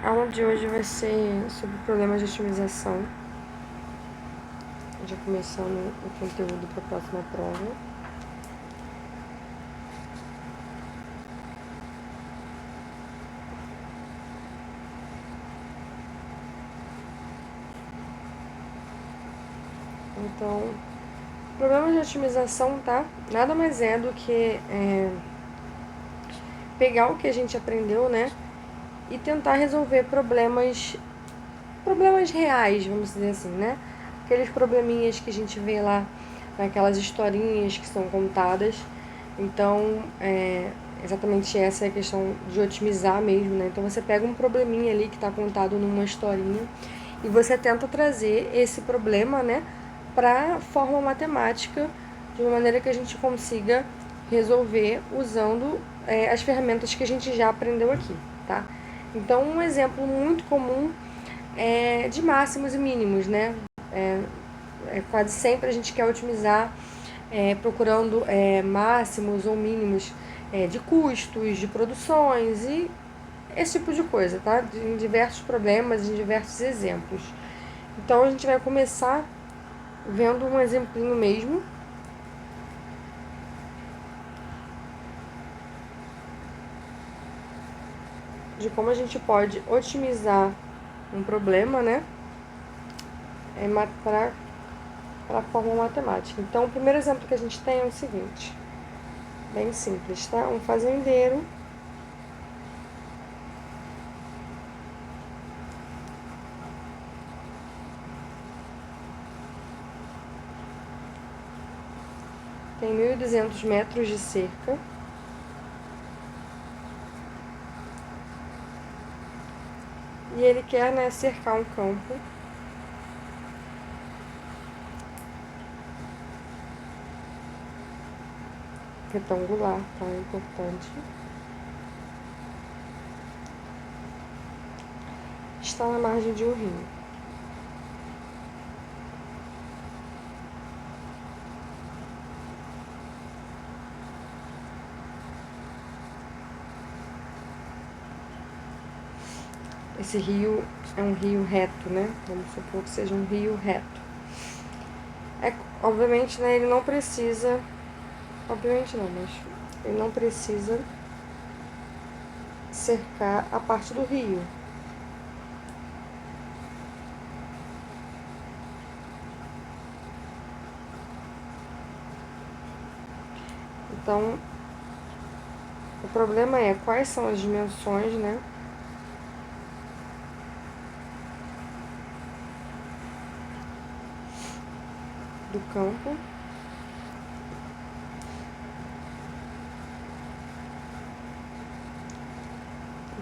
A aula de hoje vai ser sobre problemas de otimização, já começando o conteúdo para a próxima prova. Então, problemas de otimização, tá? Nada mais é do que pegar o que a gente aprendeu, né? E tentar resolver problemas reais, vamos dizer assim, né? Aqueles probleminhas que a gente vê lá naquelas historinhas que são contadas. Então, exatamente essa é a questão de otimizar mesmo, né? Então você pega um probleminha ali que está contado numa historinha e você tenta trazer esse problema, né, para forma matemática, de uma maneira que a gente consiga resolver usando as ferramentas que a gente já aprendeu aqui, tá? Então, um exemplo muito comum é de máximos e mínimos, né? Quase sempre a gente quer otimizar procurando máximos ou mínimos de custos, de produções e esse tipo de coisa, tá? Em diversos problemas, em diversos exemplos. Então a gente vai começar vendo um exemplinho mesmo de como a gente pode otimizar um problema, né? Para a forma matemática. Então, o primeiro exemplo que a gente tem é o seguinte, bem simples, tá? Um fazendeiro tem 1.200 metros de cerca e ele quer, né, cercar um campo retangular, tá? É importante. Está na margem de um rio. Esse rio é um rio reto, né? Vamos supor que seja um rio reto. Obviamente, né, ele não precisa... Obviamente não, mas ele não precisa cercar a parte do rio. Então, o problema é quais são as dimensões, né, do campo.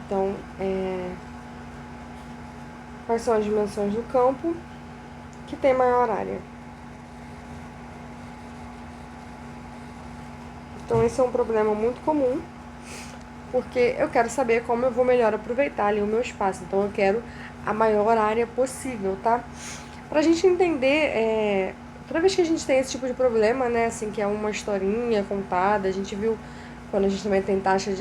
Então, quais são as dimensões do campo que tem maior área. Então, esse é um problema muito comum, porque eu quero saber como eu vou melhor aproveitar ali o meu espaço. Então, eu quero a maior área possível, tá? Pra gente entender, toda vez que a gente tem esse tipo de problema, né, assim, que é uma historinha contada, a gente viu quando a gente também tem taxas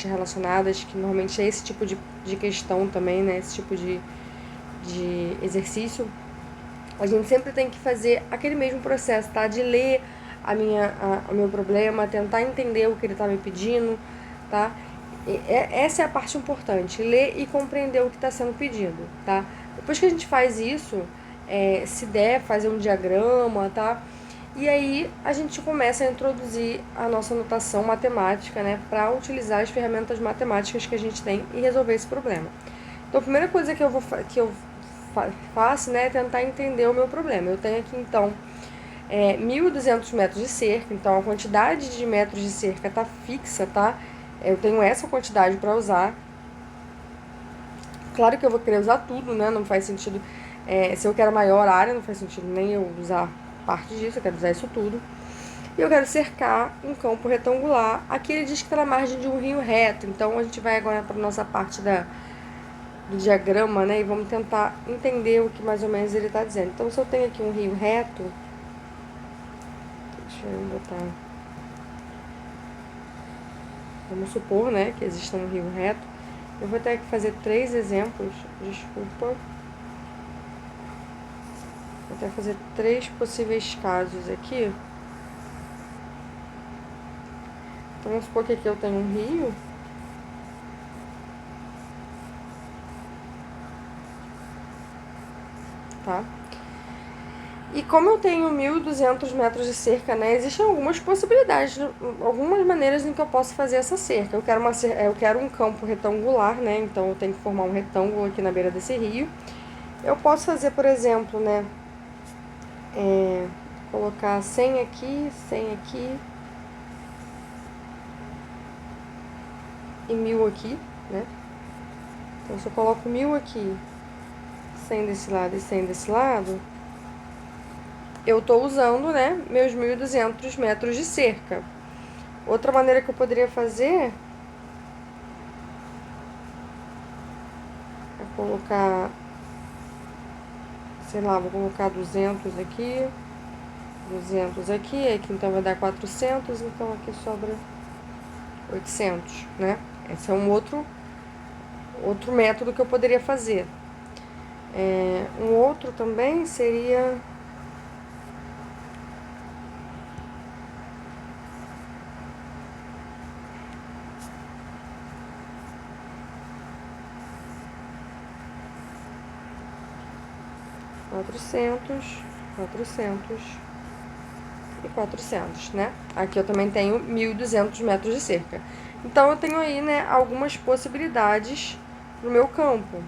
relacionadas, que normalmente é esse tipo de questão também, né, esse tipo de exercício, a gente sempre tem que fazer aquele mesmo processo, tá? De ler o meu problema, tentar entender o que ele tá me pedindo, tá? Essa é a parte importante, ler e compreender o que está sendo pedido, tá? Depois que a gente faz isso, se der, fazer um diagrama, tá? E aí a gente começa a introduzir a nossa notação matemática, né? Para utilizar as ferramentas matemáticas que a gente tem e resolver esse problema. Então a primeira coisa que eu faço, né, é tentar entender o meu problema. Eu tenho aqui então 1.200 metros de cerca, então a quantidade de metros de cerca está fixa, tá? Eu tenho essa quantidade para usar. Claro que eu vou querer usar tudo, né? Não faz sentido. Se eu quero maior área, não faz sentido nem eu usar parte disso, eu quero usar isso tudo. E eu quero cercar um campo retangular. Aqui ele diz que está na margem de um rio reto, então a gente vai agora para nossa parte do diagrama, né? E vamos tentar entender o que mais ou menos ele está dizendo. Então, se eu tenho aqui um rio reto, deixa eu botar. Vamos supor, né, que exista um rio reto. Eu vou ter que fazer 3 exemplos, desculpa. Vou ter que fazer 3 possíveis casos aqui. Então, vamos supor que aqui eu tenho um rio. Tá? E como eu tenho 1.200 metros de cerca, né, existem algumas possibilidades, algumas maneiras em que eu posso fazer essa cerca. Eu quero um campo retangular, né, então eu tenho que formar um retângulo aqui na beira desse rio. Eu posso fazer, por exemplo, né, colocar 100 aqui, 100 aqui e 1.000 aqui, né. Então, se eu coloco 1.000 aqui, 100 desse lado e 100 desse lado, eu tô usando, né, meus 1.200 metros de cerca. Outra maneira que eu poderia fazer é colocar, sei lá, vou colocar 200 aqui, 200 aqui, aqui então vai dar 400, então aqui sobra 800, né? Esse é um outro método que eu poderia fazer. Um outro também seria... quatrocentos e 400, né? Aqui eu também tenho 1.200 metros de cerca. Então, eu tenho aí, né, algumas possibilidades no meu campo.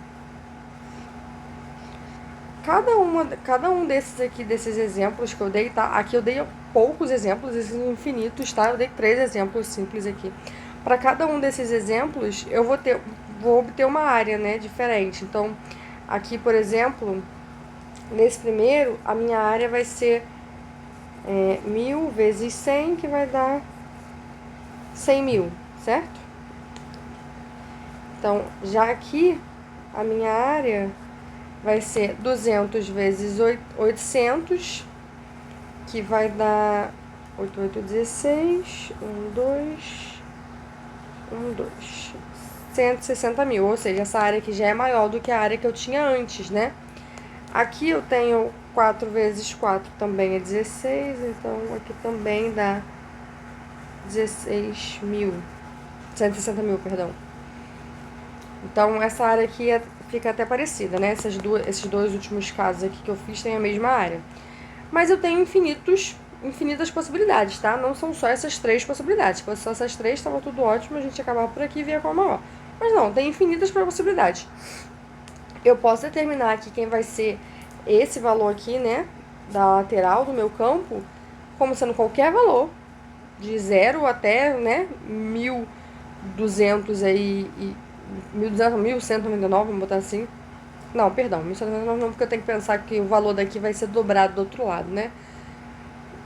Cada um desses exemplos que eu dei, tá? Aqui eu dei poucos exemplos, esses infinitos, tá? Eu dei 3 exemplos simples aqui. Para cada um desses exemplos, eu vou obter uma área, né, diferente. Então, aqui, por exemplo, nesse primeiro, a minha área vai ser 1.000 vezes 100, que vai dar 100.000, certo? Então, já aqui, a minha área vai ser 200 vezes 800, que vai dar 8, 8, 16, 2, 160.000, ou seja, essa área aqui já é maior do que a área que eu tinha antes, né? Aqui eu tenho 4 vezes 4 também é 16, então aqui também dá 16.000, 160.000, perdão. Então, essa área aqui fica até parecida, né? Esses dois últimos casos aqui que eu fiz têm a mesma área. Mas eu tenho infinitas possibilidades, tá? Não são só essas 3 possibilidades. Se fosse só essas 3, estava tudo ótimo, a gente acabava por aqui e via qual a maior. Mas não, tem infinitas possibilidades. Eu posso determinar aqui quem vai ser esse valor aqui, né, da lateral do meu campo, como sendo qualquer valor, de 0 até, né, 1.200 aí, 1.200, 1.199, vamos botar assim. Não, perdão, 1.199 não, porque eu tenho que pensar que o valor daqui vai ser dobrado do outro lado, né?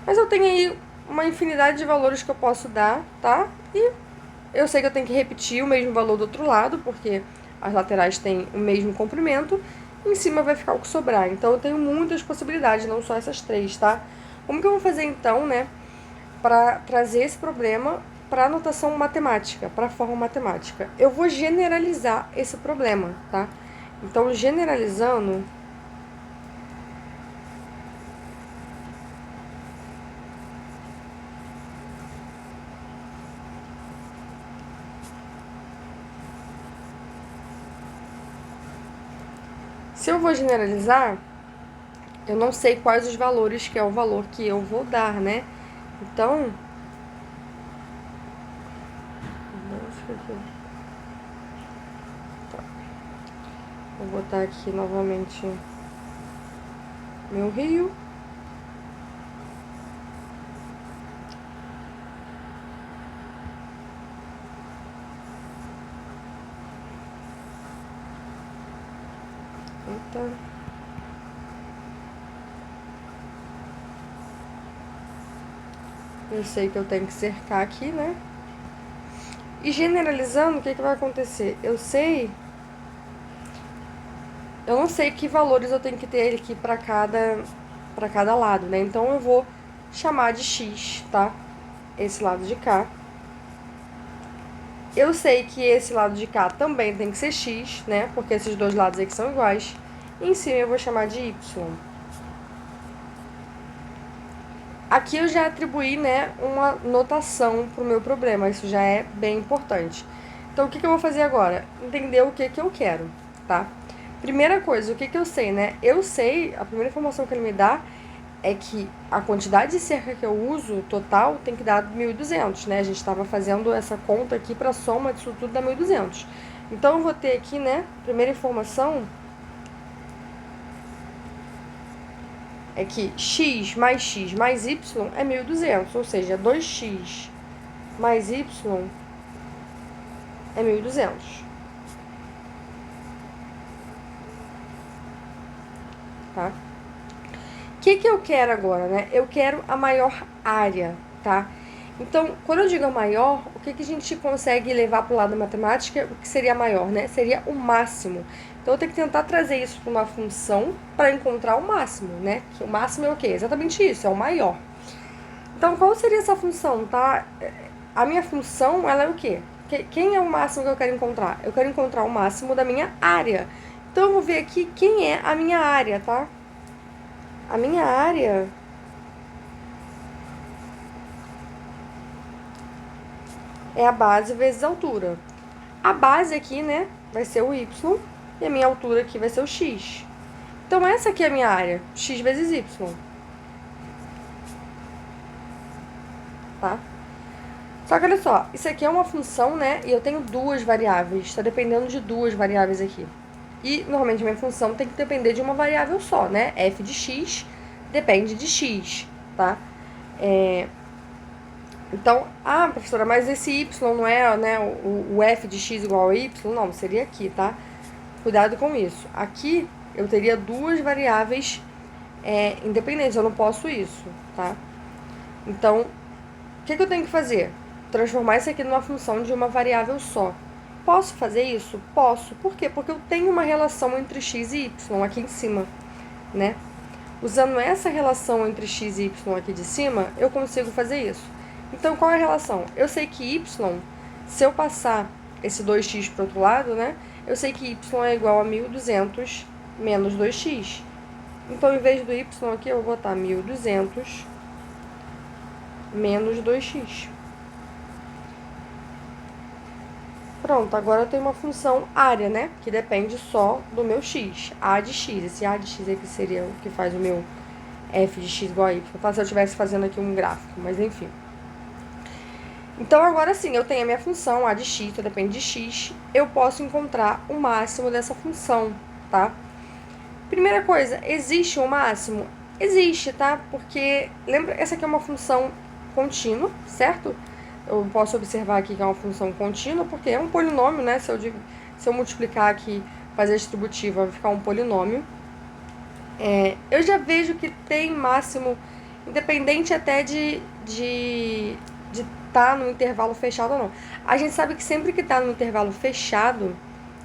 Mas eu tenho aí uma infinidade de valores que eu posso dar, tá? E eu sei que eu tenho que repetir o mesmo valor do outro lado, porque as laterais têm o mesmo comprimento, e em cima vai ficar o que sobrar. Então, eu tenho muitas possibilidades, não só essas 3, tá? Como que eu vou fazer, então, né, para trazer esse problema para a notação matemática, para a forma matemática? Eu vou generalizar esse problema, tá? Então, generalizando, se eu vou generalizar, eu não sei quais os valores, que é o valor que eu vou dar, né? Então, tá. Vou botar aqui novamente meu rio. Eita. Eu sei que eu tenho que cercar aqui, né? E generalizando, o que vai acontecer? Eu não sei que valores eu tenho que ter aqui para cada lado, né? Então, eu vou chamar de x, tá? Esse lado de cá. Eu sei que esse lado de cá também tem que ser x, né? Porque esses dois lados aqui são iguais. E em cima eu vou chamar de y. Aqui eu já atribuí, né, uma notação pro meu problema. Isso já é bem importante. Então, o que eu vou fazer agora? Entender o que eu quero, tá? Primeira coisa, o que eu sei, né? Eu sei, a primeira informação que ele me dá é que a quantidade de cerca que eu uso total tem que dar 1.200, né? A gente estava fazendo essa conta aqui para a soma disso tudo dá 1.200. Então, eu vou ter aqui, né, primeira informação é que x mais y é 1.200, ou seja, 2x mais y é 1.200. Tá? O que eu quero agora, né? Eu quero a maior área, tá? Então, quando eu digo a maior, o que a gente consegue levar para o lado da matemática? O que seria maior, né? Seria o máximo. Então, eu tenho que tentar trazer isso para uma função para encontrar o máximo, né? Que o máximo é o quê? Exatamente isso, é o maior. Então, qual seria essa função, tá? A minha função, ela é o quê? Quem é o máximo que eu quero encontrar? Eu quero encontrar o máximo da minha área. Então, eu vou ver aqui quem é a minha área, tá? A minha área é a base vezes a altura. A base aqui, né, vai ser o y e a minha altura aqui vai ser o x. Então, essa aqui é a minha área, x vezes y. Tá? Só que olha só, isso aqui é uma função, né, e eu tenho duas variáveis. Está dependendo de duas variáveis aqui. E, normalmente, a minha função tem que depender de uma variável só, né? F de x depende de x, tá? Então, professora, mas esse y não é, né, o f de x igual a y? Não, seria aqui, tá? Cuidado com isso. Aqui, eu teria duas variáveis independentes, eu não posso isso, tá? Então, o que eu tenho que fazer? Transformar isso aqui numa função de uma variável só. Posso fazer isso? Posso. Por quê? Porque eu tenho uma relação entre x e y aqui em cima, né? Usando essa relação entre x e y aqui de cima, eu consigo fazer isso. Então, qual é a relação? Eu sei que y, se eu passar esse 2x para o outro lado, né? Eu sei que y é igual a 1.200 menos 2x. Então, em vez do y aqui, eu vou botar 1.200 menos 2x. Pronto, agora eu tenho uma função área, né? Que depende só do meu x. A de x. Esse A de x aqui seria o que faz o meu f de x igual a y. Tá? Se eu estivesse fazendo aqui um gráfico, mas enfim. Então, agora sim, eu tenho a minha função, a de x, então depende de x. Eu posso encontrar o máximo dessa função, tá? Primeira coisa, existe um máximo? Existe, tá? Porque, lembra, essa aqui é uma função contínua, certo? Eu posso observar aqui que é uma função contínua, porque é um polinômio, né? Se eu multiplicar aqui, fazer a distributiva, vai ficar um polinômio. Eu já vejo que tem máximo, independente até de estar no intervalo fechado ou não. A gente sabe que sempre que está no intervalo fechado,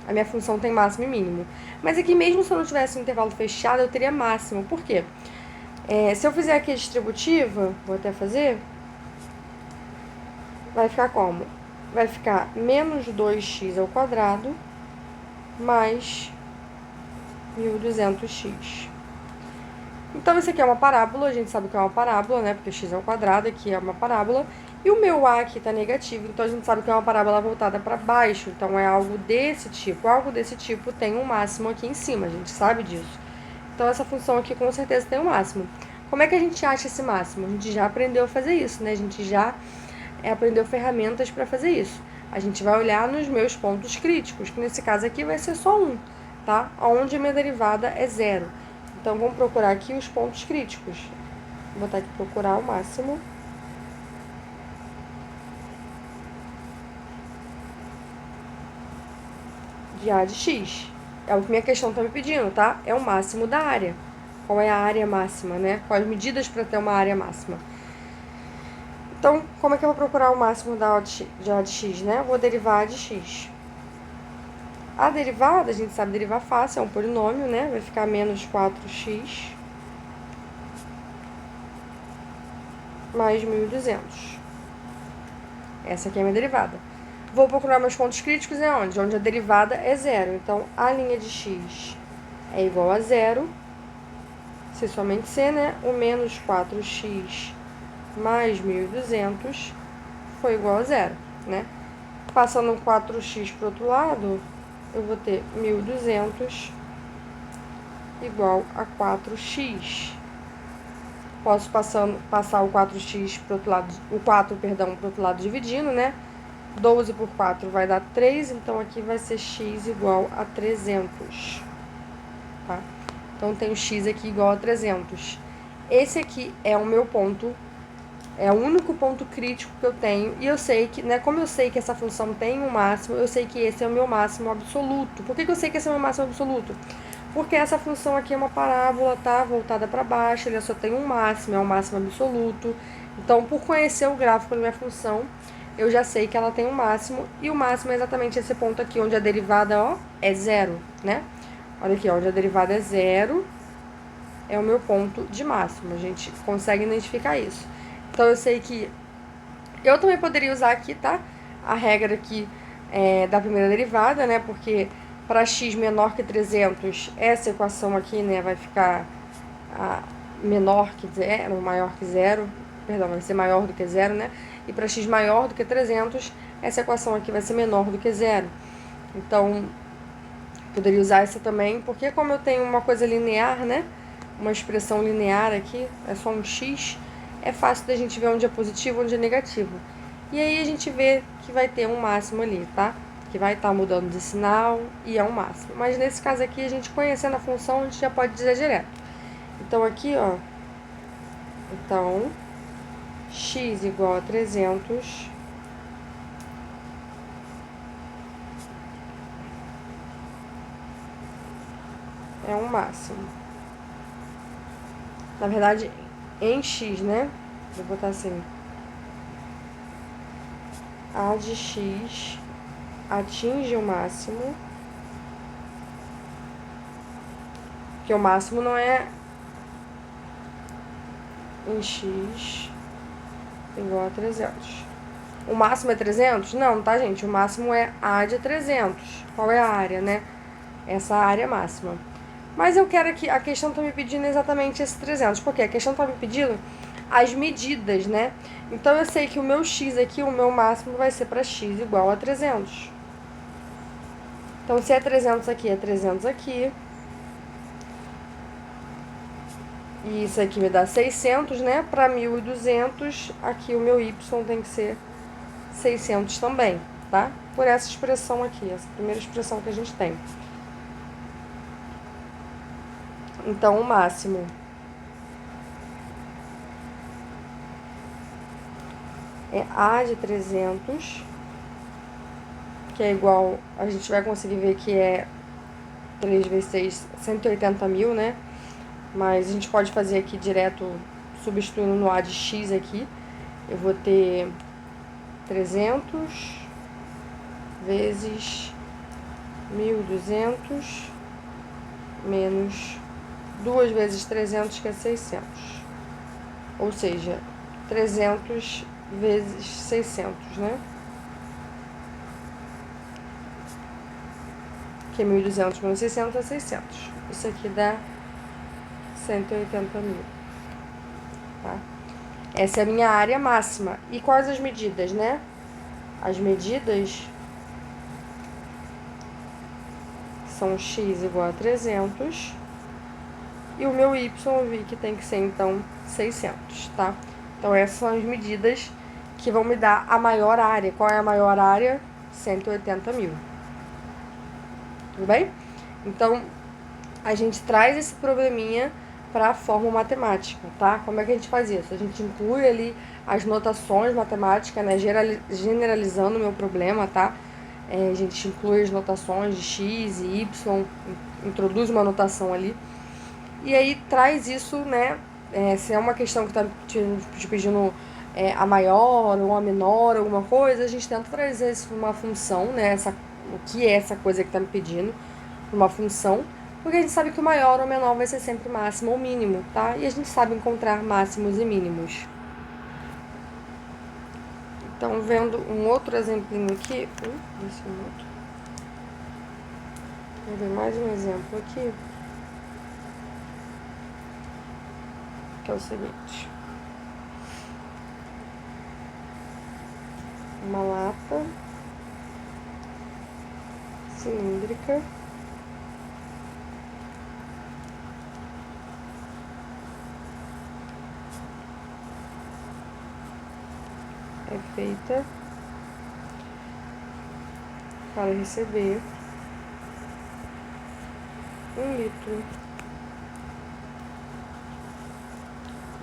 a minha função tem máximo e mínimo. Mas aqui mesmo se eu não tivesse um intervalo fechado, eu teria máximo. Por quê? Se eu fizer aqui a distributiva, vou até fazer, vai ficar como? Vai ficar menos 2x ao quadrado mais 1.200x. Então, isso aqui é uma parábola, a gente sabe que é uma parábola, né? Porque x é ao quadrado, aqui é uma parábola. E o meu a aqui tá negativo, então a gente sabe que é uma parábola voltada para baixo. Então, é algo desse tipo. Algo desse tipo tem um máximo aqui em cima, a gente sabe disso. Então, essa função aqui com certeza tem um máximo. Como é que a gente acha esse máximo? A gente já aprendeu a fazer isso, né? A gente já aprendeu ferramentas para fazer isso. A gente vai olhar nos meus pontos críticos, que nesse caso aqui vai ser só 1, tá? Onde a minha derivada é 0. Então, vamos procurar aqui os pontos críticos. Vou botar aqui procurar o máximo. De A de X. É o que minha questão está me pedindo, tá? É o máximo da área. Qual é a área máxima, né? Quais medidas para ter uma área máxima? Então, como é que eu vou procurar o máximo de A de X, né? Eu vou derivar A de X. A derivada, a gente sabe derivar fácil, é um polinômio, né? Vai ficar menos 4x mais 1.200. Essa aqui é a minha derivada. Vou procurar meus pontos críticos é onde? Onde a derivada é zero. Então, a linha de x é igual a zero, se somente c, né? O menos 4x mais 1.200 foi igual a zero, né? Passando 4x para o outro lado, eu vou ter 1.200 igual a 4x. Posso passar o 4x para o outro lado, o 4, perdão, para o outro lado dividindo, né? 12 por 4 vai dar 3, então aqui vai ser x igual a 300, tá? Então, tem o x aqui igual a 300. Esse aqui é o meu ponto, é o único ponto crítico que eu tenho. E eu sei que, né, como eu sei que essa função tem um máximo, eu sei que esse é o meu máximo absoluto. Por que eu sei que esse é o meu máximo absoluto? Porque essa função aqui é uma parábola, tá? Voltada para baixo, ele só tem um máximo, é um máximo absoluto. Então, por conhecer o gráfico da minha função, eu já sei que ela tem um máximo. E o máximo é exatamente esse ponto aqui, onde a derivada, ó, é zero, né? Olha aqui, ó, onde a derivada é zero, é o meu ponto de máximo. A gente consegue identificar isso. Então, eu sei que eu também poderia usar aqui, tá? A regra aqui da primeira derivada, né? Porque para x menor que 300, essa equação aqui, né, vai ficar menor que zero, maior que zero. Perdão, vai ser maior do que zero, né? E para x maior do que 300, essa equação aqui vai ser menor do que zero. Então, poderia usar essa também, porque como eu tenho uma coisa linear, né? Uma expressão linear aqui, é só um x, é fácil da gente ver onde é positivo e onde é negativo. E aí a gente vê que vai ter um máximo ali, tá? Que vai estar mudando de sinal e é um máximo. Mas nesse caso aqui, a gente conhecendo a função, a gente já pode dizer direto. Então aqui, ó, então, x igual a 300... é um máximo. Na verdade, em x, né? Vou botar assim. A de x atinge o máximo. Porque o máximo não é em x igual a 300. O máximo é 300? Não, tá, gente? O máximo é A de 300. Qual é a área, né? Essa área máxima. Mas eu quero que a questão tá me pedindo exatamente esse 300. Porque a questão tá me pedindo as medidas, né? Então, eu sei que o meu x aqui, o meu máximo vai ser para x igual a 300. Então, se é 300 aqui, é 300 aqui. E isso aqui me dá 600, né? Para 1.200, aqui o meu y tem que ser 600 também, tá? Por essa expressão aqui, essa primeira expressão que a gente tem. Então, o máximo é A de 300, que é igual, a gente vai conseguir ver que é 3 vezes 6, 180 mil, né? Mas a gente pode fazer aqui direto, substituindo no A de x aqui. Eu vou ter 300 vezes 1.200 menos 2 vezes 300, que é 600. Ou seja, 300 vezes 600, né? Que é 1.200 menos 600 é 600. Isso aqui dá 180 mil, tá? Essa é a minha área máxima. E quais as medidas, né? As medidas são x igual a 300. E o meu y eu vi que tem que ser, então, 600, tá? Então, essas são as medidas que vão me dar a maior área. Qual é a maior área? 180 mil. Tudo bem? Então, a gente traz esse probleminha para a fórmula matemática, tá? Como é que a gente faz isso? A gente inclui ali as notações matemáticas, né? Generalizando o meu problema, tá? A gente inclui as notações de x e y, introduz uma notação ali. E aí traz isso, né? Se é uma questão que está te pedindo a maior ou a menor, alguma coisa, a gente tenta trazer isso para uma função, né? O que é essa coisa que está me pedindo, uma função, porque a gente sabe que o maior ou menor vai ser sempre máximo ou mínimo, tá? E a gente sabe encontrar máximos e mínimos. Então, vendo um outro exemplinho aqui, esse é um outro. Vou ver mais um exemplo aqui, que é o seguinte. Uma lata cilíndrica é feita para receber 1 litro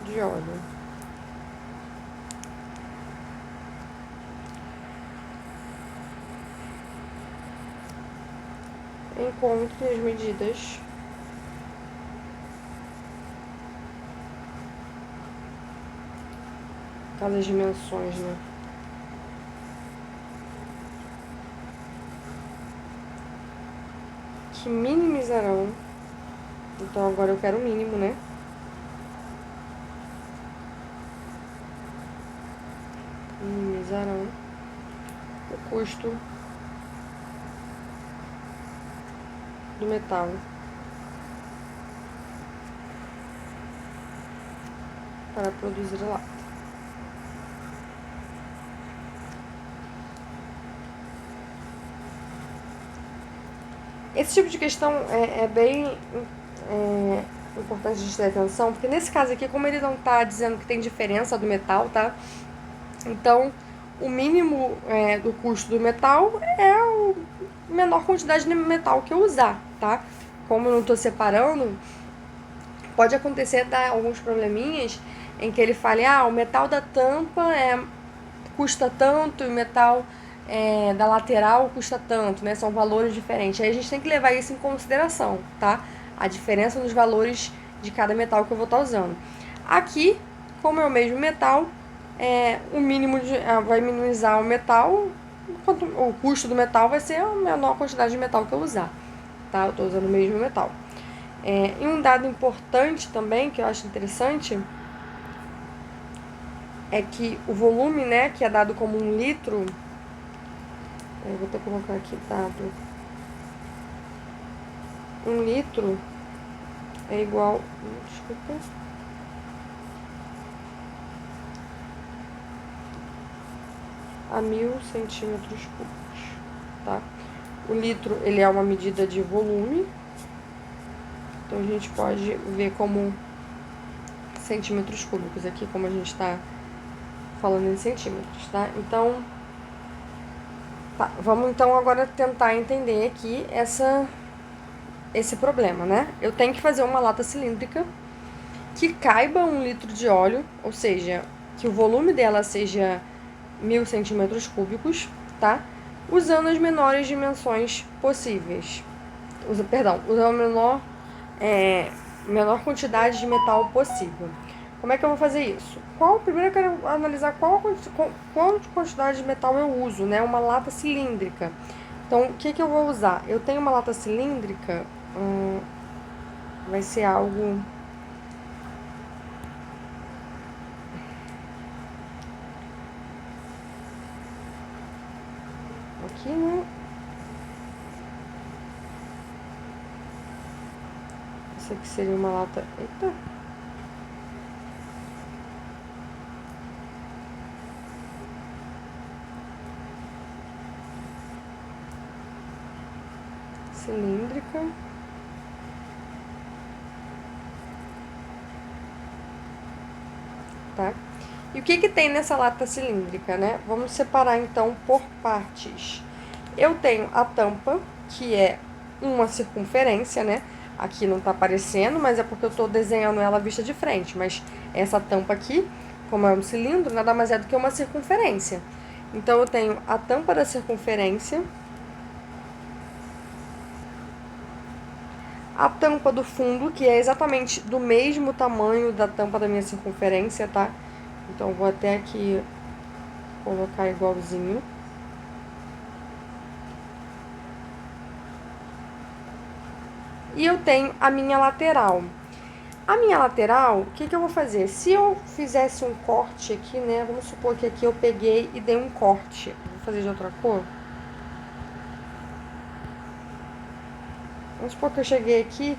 de óleo. Encontre as medidas as dimensões, né? Que minimizarão. Então agora eu quero o mínimo, né? Minimizarão o custo do metal para produzir a lata. Esse tipo de questão é bem importante a gente ter atenção, porque nesse caso aqui, como ele não tá dizendo que tem diferença do metal, tá? Então, o mínimo do custo do metal é a menor quantidade de metal que eu usar, tá? Como eu não tô separando, pode acontecer dar alguns probleminhas em que ele fale, o metal da tampa custa tanto e o metal da lateral custa tanto, né? São valores diferentes. Aí a gente tem que levar isso em consideração, tá? A diferença nos valores de cada metal que eu vou estar usando. Aqui, como é o mesmo metal, o mínimo vai minimizar o metal, enquanto o custo do metal vai ser a menor quantidade de metal que eu usar, tá? Eu estou usando o mesmo metal. E um dado importante também, que eu acho interessante, é que o volume, né, que é dado como 1 litro, eu vou até colocar aqui dado, 1 litro é igual, desculpa, a 1000 centímetros cúbicos, tá? O litro, ele é uma medida de volume, então a gente pode ver como centímetros cúbicos aqui, como a gente está falando em centímetros, tá? Então, vamos então agora tentar entender aqui esse problema, né? Eu tenho que fazer uma lata cilíndrica que caiba 1 litro de óleo, ou seja, que o volume dela seja 1000 centímetros cúbicos, tá? Usando as menores dimensões possíveis. Usando a menor quantidade de metal possível. Como é que eu vou fazer isso? Primeiro eu quero analisar qual quantidade de metal eu uso, né? Uma lata cilíndrica. Então, o que eu vou usar? Eu tenho uma lata cilíndrica, vai ser algo... Aqui, né? Isso aqui seria uma lata... Eita! Cilíndrica. Tá? E o que tem nessa lata cilíndrica, né? Vamos separar então por partes. Eu tenho a tampa, que é uma circunferência, né? Aqui não tá aparecendo, mas é porque eu tô desenhando ela vista de frente. Mas essa tampa aqui, como é um cilindro, nada mais é do que uma circunferência. Então, eu tenho a tampa da circunferência, a tampa do fundo, que é exatamente do mesmo tamanho da tampa da minha circunferência, tá? Então, vou até aqui colocar igualzinho. E eu tenho a minha lateral. A minha lateral, o que eu vou fazer? Se eu fizesse um corte aqui, né? Vamos supor que aqui eu peguei e dei um corte. Vou fazer de outra cor. Vamos supor que eu cheguei aqui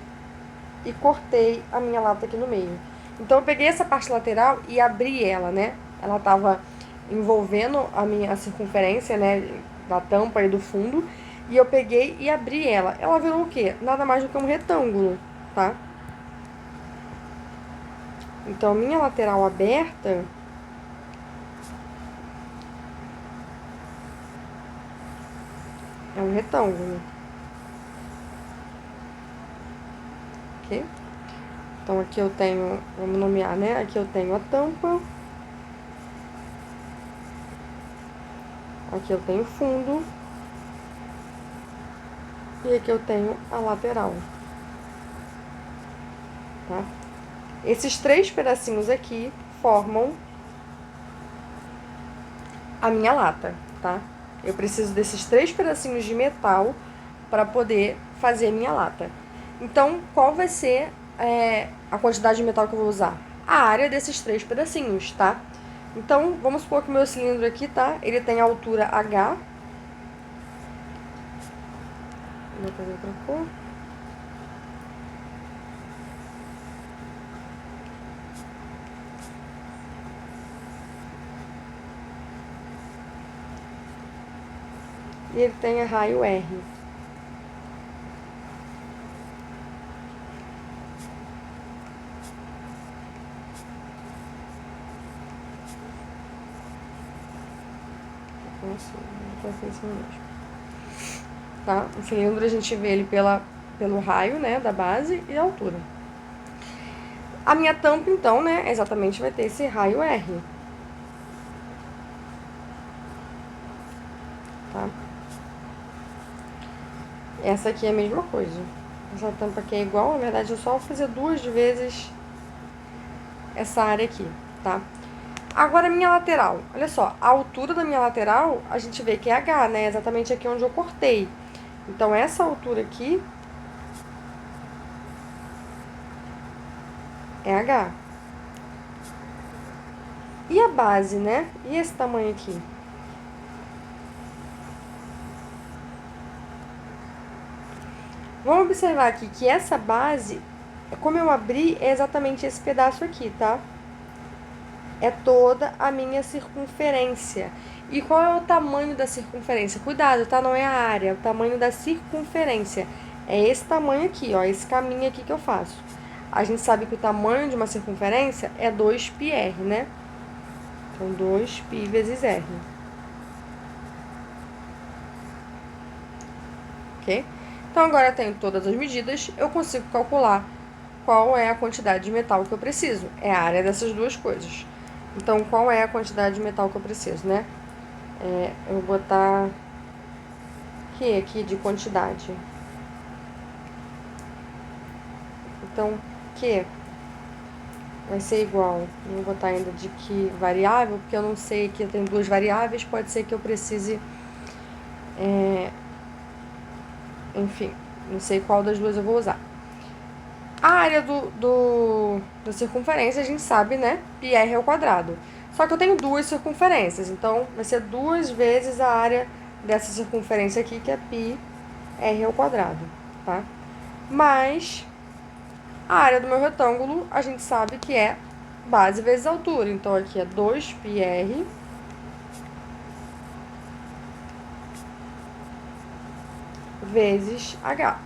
e cortei a minha lata aqui no meio. Então, eu peguei essa parte lateral e abri ela, né? Ela tava envolvendo a circunferência, né? Da tampa e do fundo. E eu peguei e abri ela. Ela virou o quê? Nada mais do que um retângulo, tá? Então, minha lateral aberta é um retângulo. Ok? Então, aqui eu tenho, vamos nomear, né? Aqui eu tenho a tampa. Aqui eu tenho fundo. E aqui eu tenho a lateral. Tá? Esses 3 pedacinhos aqui formam a minha lata, tá? Eu preciso desses 3 pedacinhos de metal para poder fazer a minha lata. Então, qual vai ser a quantidade de metal que eu vou usar? A área desses 3 pedacinhos, tá? Então, vamos supor que o meu cilindro aqui, tá? Ele tem a altura H. Vou fazer outra cor. E ele tem a raio R. Tá? O cilindro a gente vê ele pelo raio, né, da base e a altura. A minha tampa, então, né, exatamente vai ter esse raio R. Tá? Essa aqui é a mesma coisa. Essa tampa aqui é igual, na verdade, eu só vou fazer 2 vezes essa área aqui, tá? Agora, a minha lateral. Olha só, a altura da minha lateral, a gente vê que é H, né? Exatamente aqui onde eu cortei. Então, essa altura aqui é H. E a base, né? E esse tamanho aqui? Vamos observar aqui que essa base, como eu abri, é exatamente esse pedaço aqui, tá? É toda a minha circunferência. E qual é o tamanho da circunferência? Cuidado, tá? Não é a área, é o tamanho da circunferência. É esse tamanho aqui, ó, esse caminho aqui que eu faço. A gente sabe que o tamanho de uma circunferência é 2πr, né? Então, 2π vezes r. Ok? Então, agora eu tenho todas as medidas, eu consigo calcular qual é a quantidade de metal que eu preciso. É a área dessas duas coisas. Então, qual é a quantidade de metal que eu preciso, né? Eu vou botar Q aqui de quantidade. Então, Q vai ser igual. Não vou botar ainda de que variável, porque eu não sei que eu tenho 2 variáveis, pode ser que eu precise... enfim, não sei qual das duas eu vou usar. A área da circunferência, a gente sabe, né? πr ao quadrado. Só que eu tenho 2 circunferências, então vai ser 2 vezes a área dessa circunferência aqui, que é πr ao quadrado, tá? Mas a área do meu retângulo, a gente sabe que é base vezes altura. Então, aqui é 2πr vezes h.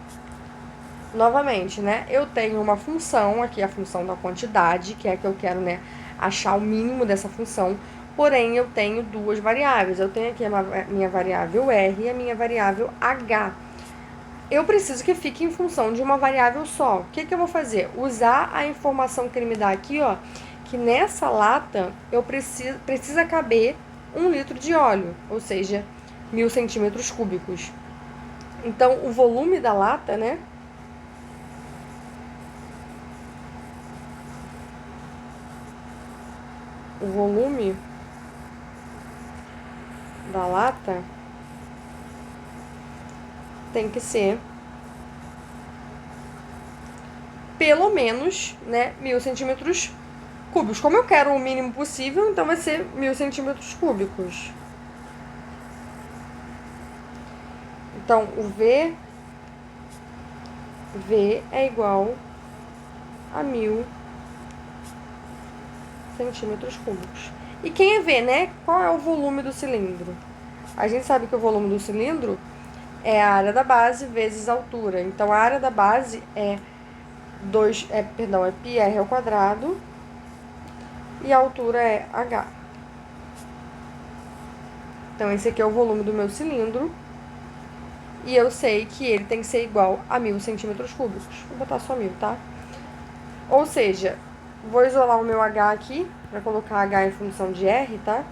Novamente, né? Eu tenho uma função, aqui a função da quantidade, que é a que eu quero, né, achar o mínimo dessa função. Porém, eu tenho 2 variáveis. Eu tenho aqui a minha variável r e a minha variável h. Eu preciso que fique em função de uma variável só. O que eu vou fazer? Usar a informação que ele me dá aqui, ó, que nessa lata eu precisa caber 1 litro de óleo, ou seja, 1000 centímetros cúbicos. Então, o volume da lata, né? O volume da lata tem que ser pelo menos, né, 1.000 centímetros cúbicos. Como eu quero o mínimo possível, então vai ser 1.000 centímetros cúbicos. Então, o V é igual a 1.000 centímetros cúbicos. E quem é V, né? Qual é o volume do cilindro? A gente sabe que o volume do cilindro é a área da base vezes a altura. Então, a área da base é πr ao quadrado e a altura é h. Então, esse aqui é o volume do meu cilindro. E eu sei que ele tem que ser igual a 1.000 centímetros cúbicos. Vou botar só 1.000, tá? Ou seja, vou isolar o meu h aqui, para colocar h em função de r, tá?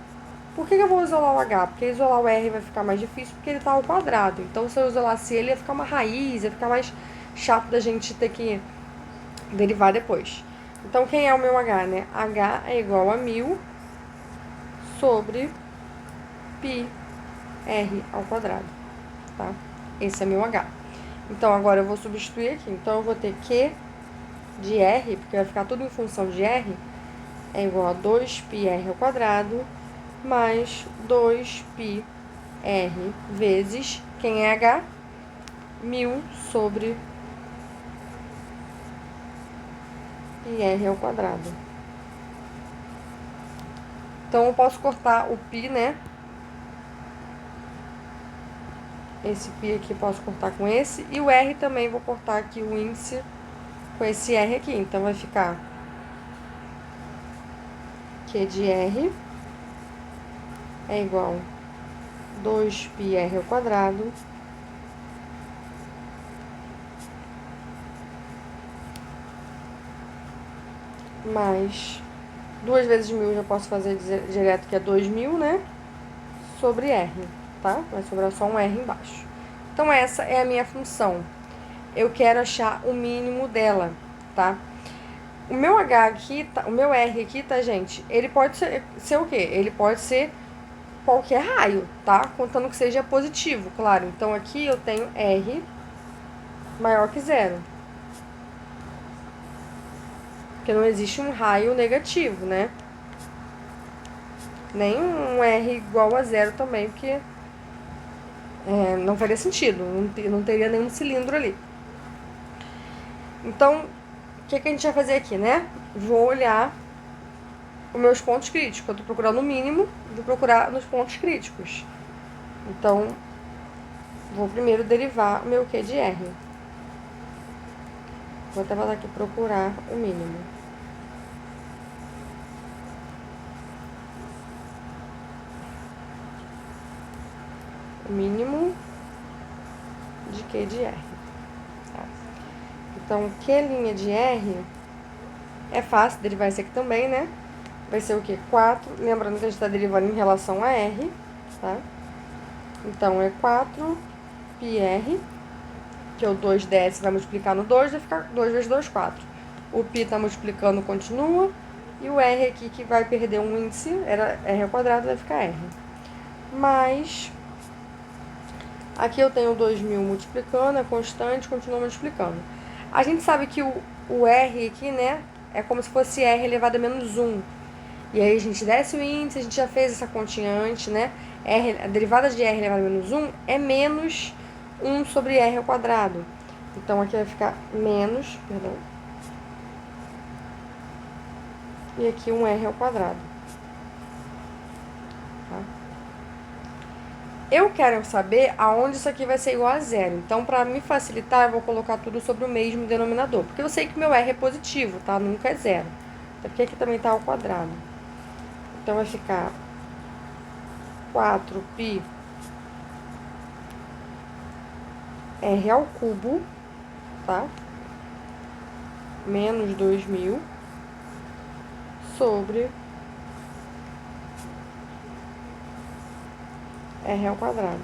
Por que eu vou isolar o h? Porque isolar o r vai ficar mais difícil, porque ele tá ao quadrado. Então, se eu isolasse ele, ia ficar uma raiz, ia ficar mais chato da gente ter que derivar depois. Então, quem é o meu h, né? h é igual a 1.000 sobre πr ao quadrado, tá? Esse é meu h. Então, agora eu vou substituir aqui. Então, eu vou ter Q de R, porque vai ficar tudo em função de R, é igual a 2πr ao quadrado mais 2πr vezes, quem é h? 1.000 sobre πr ao quadrado. Então, eu posso cortar o π, né? Esse π aqui posso cortar com esse. E o R também vou cortar aqui o índice com esse R aqui. Então, vai ficar Q de R é igual a 2πr ao quadrado mais 2 vezes 1.000 já posso fazer direto, que é 2.000, né? Sobre R, tá? Vai sobrar só um R embaixo. Então, essa é a minha função. Eu quero achar o mínimo dela, tá? O meu H aqui, o meu R aqui, tá, gente? Ele pode ser o quê? Ele pode ser qualquer raio, tá? Contando que seja positivo, claro. Então, aqui eu tenho R maior que zero. Porque não existe um raio negativo, né? Nem um R igual a zero também, porque não faria sentido. Não teria nenhum cilindro ali. Então, o que a gente vai fazer aqui, né? Vou olhar os meus pontos críticos. Eu tô procurando o mínimo, vou procurar nos pontos críticos. Então, vou primeiro derivar o meu Q de R. Vou até botar aqui procurar o mínimo. O mínimo de Q de R. Tá? Então, Q' de R é fácil derivar esse aqui também, né? Vai ser o quê? 4. Lembrando que a gente está derivando em relação a R, tá? Então, é 4πr, que é o 2ds, vai multiplicar no 2, vai ficar 2 vezes 2, 4. O π tá multiplicando, continua. E o r aqui, que vai perder um índice, era r ao quadrado, vai ficar r. Mas, aqui eu tenho 2.000 multiplicando, é constante, continua multiplicando. A gente sabe que o r aqui, né, é como se fosse r elevado a menos 1. E aí a gente desce o índice, a gente já fez essa continha antes, né? A derivada de r elevado a menos 1 é menos 1 sobre r ao quadrado. Então, aqui vai ficar menos, perdão. E aqui um r ao quadrado. Tá? Eu quero saber aonde isso aqui vai ser igual a zero. Então, para me facilitar, eu vou colocar tudo sobre o mesmo denominador. Porque eu sei que meu r é positivo, tá? Nunca é zero. Até porque aqui também tá ao quadrado. Então, vai ficar 4π r ao cubo, tá? Menos 2.000 sobre r ao quadrado.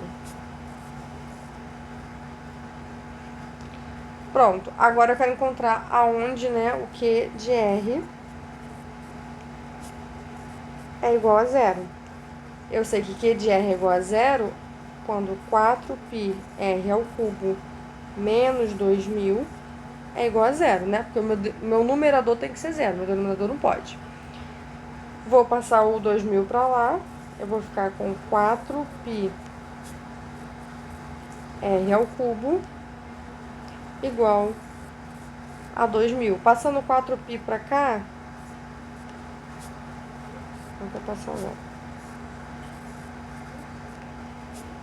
Pronto. Agora eu quero encontrar aonde, né, o Q de R é igual a zero. Eu sei que Q de R é igual a zero quando 4πr ao cubo menos 2.000 é igual a zero, né? Porque o meu numerador tem que ser zero, meu denominador não pode. Vou passar o 2000 para lá, eu vou ficar com 4πr ao cubo igual a 2000. Passando 4π para cá, não vou passar não.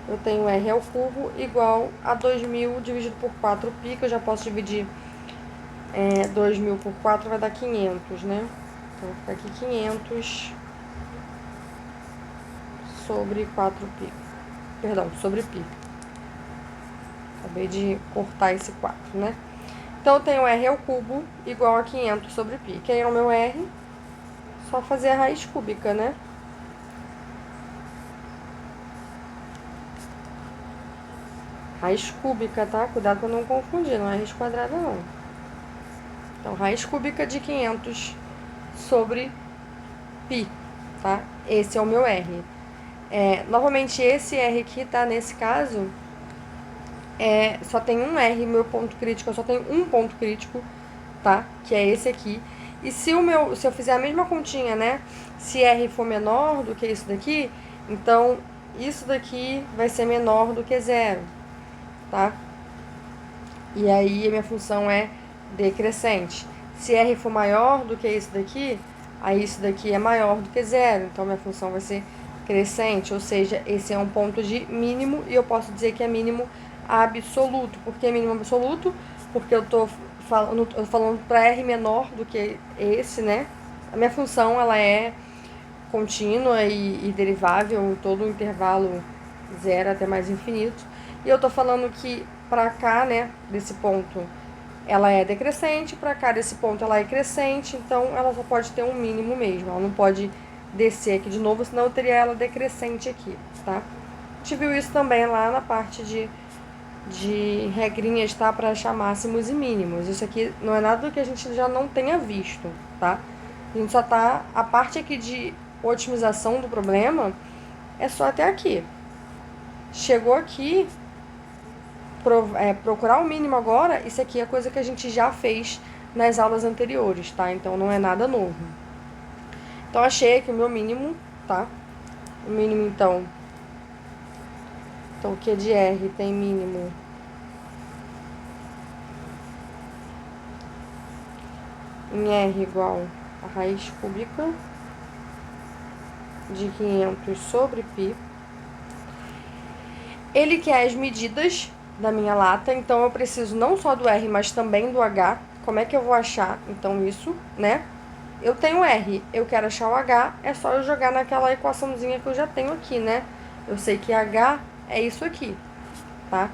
Eu tenho r ao cubo igual a 2000 dividido por 4π, que eu já posso dividir 2000 por 4, vai dar 500, né? Então, vou ficar aqui 500 sobre 4π. Perdão, sobre π. Acabei de cortar esse 4, né? Então, eu tenho r ao cubo igual a 500 sobre π. Quem é o meu r? Só fazer a raiz cúbica, né? Raiz cúbica, tá? Cuidado pra não confundir, não é raiz quadrada, não. Então, raiz cúbica de 500 sobre π, tá? Esse é o meu r. Novamente, esse r aqui, tá? Nesse caso, só tem um r, meu ponto crítico, eu só tenho um ponto crítico, tá? Que é esse aqui. E se eu fizer a mesma continha, né? Se r for menor do que isso daqui, então isso daqui vai ser menor do que zero, tá? E aí a minha função é decrescente. Se r for maior do que isso daqui, aí isso daqui é maior do que zero, então minha função vai ser crescente, ou seja, esse é um ponto de mínimo e eu posso dizer que é mínimo absoluto. Por que mínimo absoluto? Porque eu tô falando para r menor do que esse, né? A minha função, ela é contínua e derivável em todo o intervalo zero até mais infinito. E eu tô falando que para cá, né, desse ponto, ela é decrescente, para cá desse ponto ela é crescente, então ela só pode ter um mínimo mesmo, ela não pode descer aqui de novo, senão eu teria ela decrescente aqui, tá? A gente viu isso também lá na parte de regrinhas, tá? Para achar máximos e mínimos. Isso aqui não é nada do que a gente já não tenha visto, tá? A gente só tá... A parte aqui de otimização do problema é só até aqui. Chegou aqui, procurar o mínimo agora, isso aqui é coisa que a gente já fez nas aulas anteriores, tá? Então não é nada novo. Então achei aqui o meu mínimo, tá? O mínimo, então o Q de R tem mínimo em R igual a raiz cúbica de 500 sobre π. Ele quer as medidas da minha lata, então eu preciso não só do R, mas também do H. Como é que eu vou achar, então, isso, né? Eu tenho R, eu quero achar o H, é só eu jogar naquela equaçãozinha que eu já tenho aqui, né? Eu sei que H é isso aqui, tá?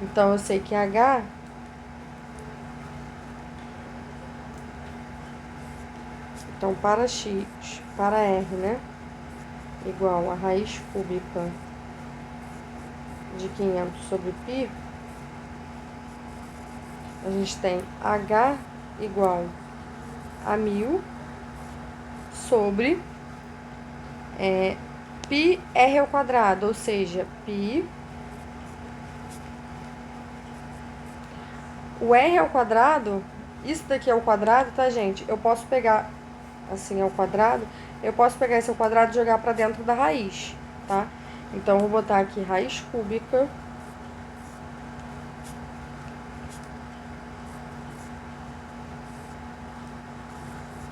Então, eu sei que H então, para x, para R, né? Igual a raiz cúbica de 500 sobre π, a gente tem H igual a 1000 sobre π r ao quadrado, ou seja, π... O r ao quadrado, isso daqui é o quadrado, tá, gente? Eu posso pegar, assim, ao quadrado, eu posso pegar esse ao quadrado e jogar pra dentro da raiz, tá? Então, eu vou botar aqui raiz cúbica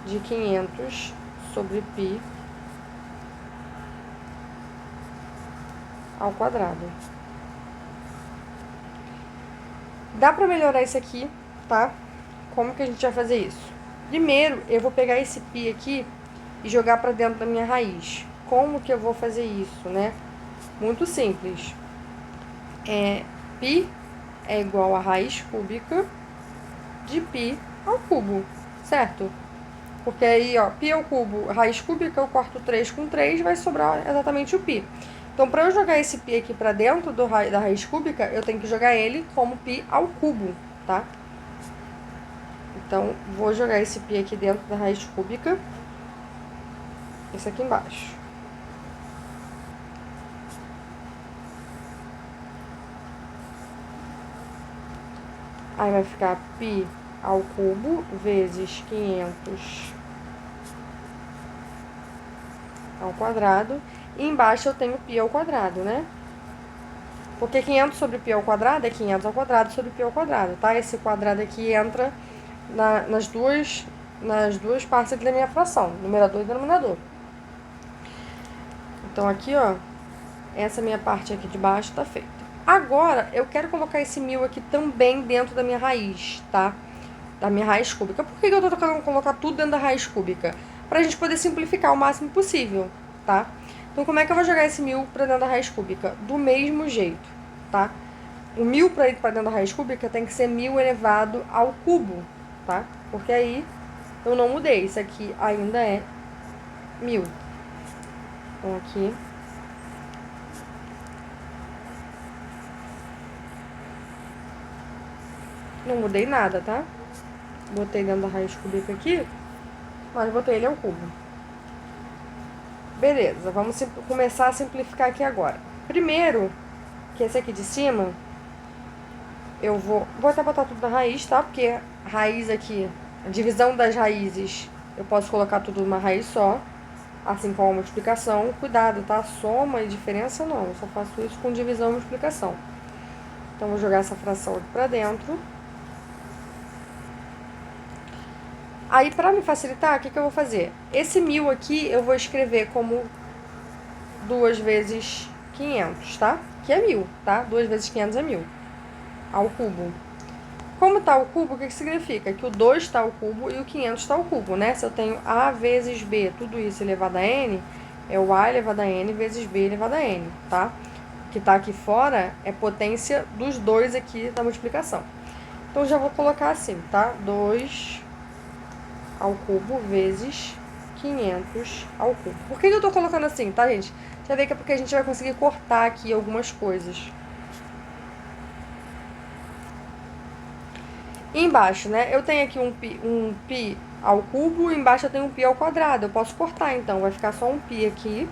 de 500 sobre π ao quadrado. Dá pra melhorar isso aqui, tá? Como que a gente vai fazer isso? Primeiro, eu vou pegar esse π aqui e jogar pra dentro da minha raiz. Como que eu vou fazer isso, né? Muito simples. π é igual a raiz cúbica de π ao cubo, certo? Porque aí, ó, π ao cubo, raiz cúbica, eu corto 3 com 3, vai sobrar exatamente o π. Então, para eu jogar esse π aqui para dentro da raiz cúbica, eu tenho que jogar ele como π ao cubo, tá? Então, vou jogar esse π aqui dentro da raiz cúbica. Esse aqui embaixo. Aí vai ficar π ao cubo vezes 500 ao quadrado. E embaixo eu tenho π ao quadrado, né? Porque 500 sobre π ao quadrado é 500 ao quadrado sobre π ao quadrado, tá? Esse quadrado aqui entra nas duas partes aqui da minha fração, numerador e denominador. Então, aqui, ó, essa minha parte aqui de baixo tá feita. Agora, eu quero colocar esse 1000 aqui também dentro da minha raiz, tá? Da minha raiz cúbica. Por que eu tô tocando colocar tudo dentro da raiz cúbica? Pra gente poder simplificar o máximo possível, tá? Então, como é que eu vou jogar esse 1000 pra dentro da raiz cúbica? Do mesmo jeito, tá? O 1000 pra ir pra dentro da raiz cúbica tem que ser 1000 elevado ao cubo, tá? Porque aí eu não mudei. Isso aqui ainda é 1000. Então, aqui... não mudei nada, tá? Botei dentro da raiz cúbica aqui, mas botei ele ao cubo. Beleza, vamos começar a simplificar aqui agora. Primeiro, que esse aqui de cima, eu vou até botar tudo na raiz, tá? Porque a raiz aqui, a divisão das raízes, eu posso colocar tudo numa raiz só, assim como a multiplicação. Cuidado, tá? Soma e diferença não, eu só faço isso com divisão e multiplicação. Então, vou jogar essa fração aqui pra dentro. Aí, pra me facilitar, o que eu vou fazer? Esse 1000 aqui, eu vou escrever como 2 vezes 500, tá? Que é 1000, tá? 2 vezes 500 é 1000. Ao cubo. Como tá ao cubo, o que significa? Que o 2 tá ao cubo e o 500 tá ao cubo, né? Se eu tenho A vezes B, tudo isso elevado a N, é o A elevado a N vezes B elevado a N, tá? O que tá aqui fora é potência dos dois aqui da multiplicação. Então, já vou colocar assim, tá? 2 ao cubo vezes 500 ao cubo. Por que eu tô colocando assim, tá, gente? Já vê que é porque a gente vai conseguir cortar aqui algumas coisas. E embaixo, né? Eu tenho aqui um π ao cubo, embaixo eu tenho um π ao quadrado. Eu posso cortar, então, vai ficar só um π aqui.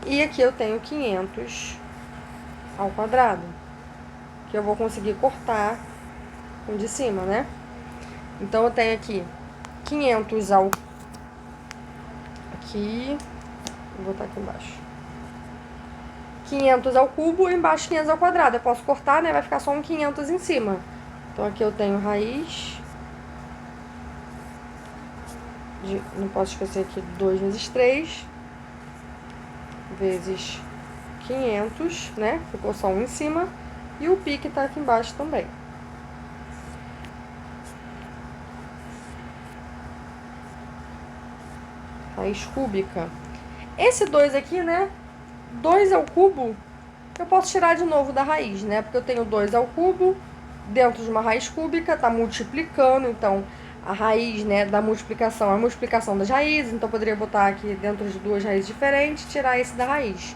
E aqui eu tenho 500 ao quadrado, que eu vou conseguir cortar com o de cima, né? Então, eu tenho aqui 500 ao... aqui... vou botar aqui embaixo. 500 ao cubo, embaixo 500 ao quadrado. Eu posso cortar, né? Vai ficar só um 500 em cima. Então, aqui eu tenho raiz... não posso esquecer aqui, 2 vezes 3... vezes 500, né? Ficou só um em cima. E o π que tá aqui embaixo também. Raiz cúbica. Esse 2 aqui, né? 2 ao cubo, eu posso tirar de novo da raiz, né? Porque eu tenho 2 ao cubo dentro de uma raiz cúbica, tá multiplicando, então a raiz, né, da multiplicação é a multiplicação das raízes, então eu poderia botar aqui dentro de duas raízes diferentes e tirar esse da raiz.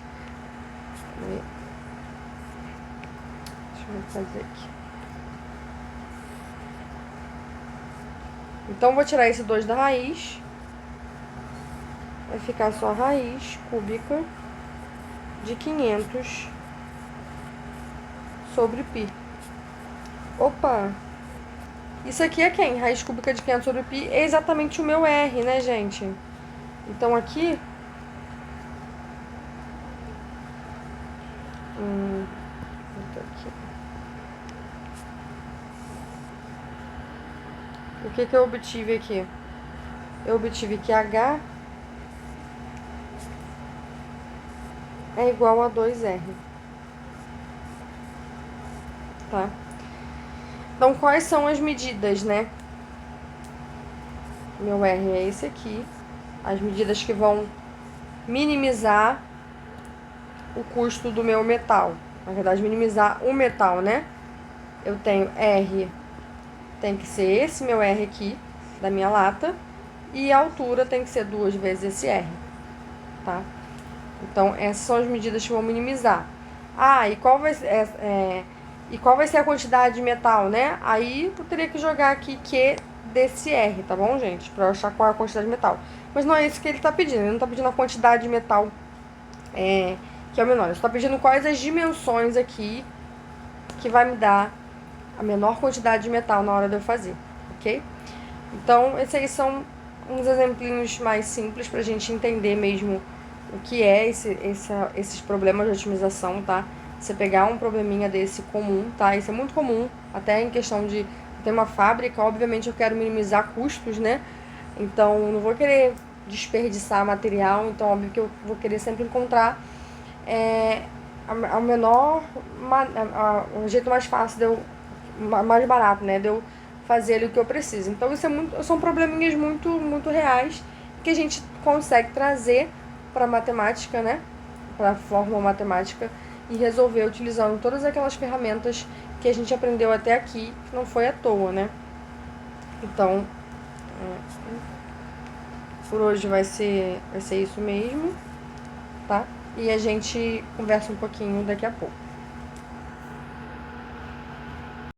Deixa eu fazer aqui. Então, vou tirar esse 2 da raiz. Vai ficar só a raiz cúbica de 500 sobre π. Opa! Isso aqui é quem? Raiz cúbica de 500 sobre π é exatamente o meu R, né, gente? Então, aqui... o que eu obtive aqui? Eu obtive que H é igual a 2R. Tá? Então, quais são as medidas, né? Meu R é esse aqui. As medidas que vão minimizar o custo do meu metal. Na verdade, minimizar o metal, né? Eu tenho R, tem que ser esse meu R aqui, da minha lata. E a altura tem que ser 2 vezes esse R, tá? Então, essas são as medidas que vão minimizar. Ah, e qual vai ser a quantidade de metal, né? Aí eu teria que jogar aqui Q desse R, tá bom, gente? Pra eu achar qual é a quantidade de metal. Mas não é isso que ele tá pedindo. Ele não tá pedindo a quantidade de metal que é o menor. Ele tá pedindo quais as dimensões aqui que vai me dar a menor quantidade de metal na hora de eu fazer, ok? Então, esses aí são uns exemplinhos mais simples pra gente entender mesmo o que é esses problemas de otimização, tá? Você pegar um probleminha desse comum, tá? Isso é muito comum, até em questão de ter uma fábrica, obviamente eu quero minimizar custos, né? Então, não vou querer desperdiçar material, então óbvio que eu vou querer sempre encontrar o jeito mais fácil mais barato, né? De eu fazer ali o que eu preciso. Então isso são probleminhas muito reais que a gente consegue trazer para matemática, né? Para a fórmula matemática e resolver utilizando todas aquelas ferramentas que a gente aprendeu até aqui, que não foi à toa, né? Então, por hoje vai ser isso mesmo, tá? E a gente conversa um pouquinho daqui a pouco.